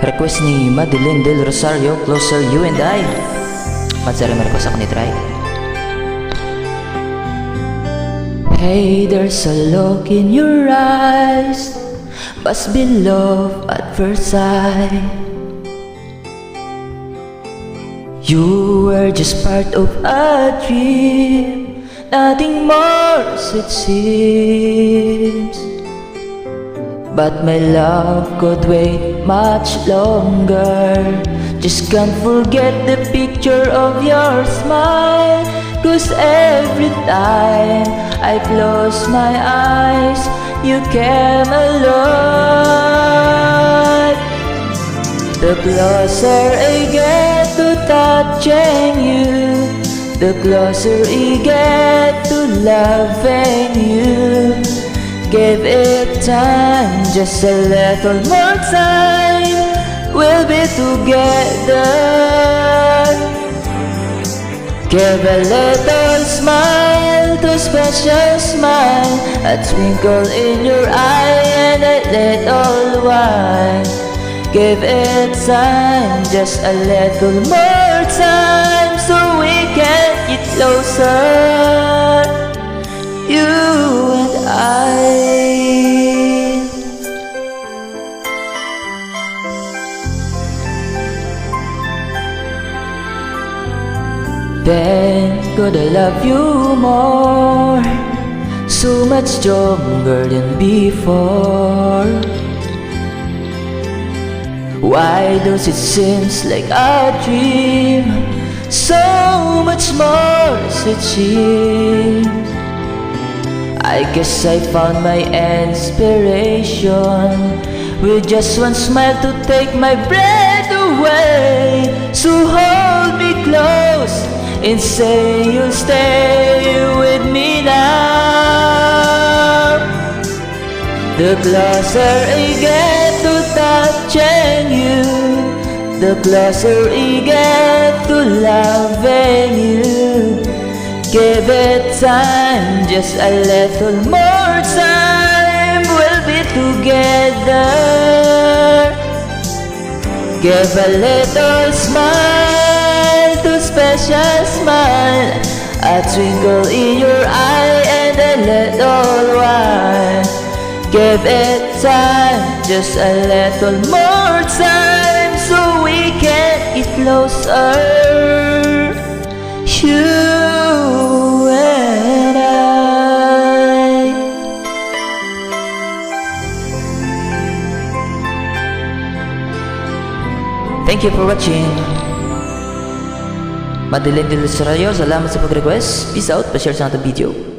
Request ni Madeline Del Rosario, Closer You and I. Madsari ma-request ako ni Try. Hey, there's a look in your eyes, must be love at first sight. You were just part of a dream, nothing more as it seems. But my love could wait much longer. Just can't forget the picture of your smile, 'cause every time I close my eyes, you came alive. The closer I get to touching you, the closer I get to loving you. Give it time, just a little more time, we'll be together. Give a little smile, to special smile, a twinkle in your eye and a little wine. Give it time, just a little more time, so we can get closer, you and I. Then could I love you more, so much stronger than before. Why does it seems like a dream, so much more as it seems? I guess I found my inspiration, with just one smile to take my breath away. So hold me close and say you'll stay with me now. The closer I get to touching you, the closer I get to loving you. Give it time, just a little more time, we'll be together. Give a little smile, to special smile, a twinkle in your eye and a little wine. Give it time, just a little more time, so we can get closer, you and I. Thank you for watching. Madeline Del Rosario, salamat sa pag-request. Peace out, pa-share sa ating video.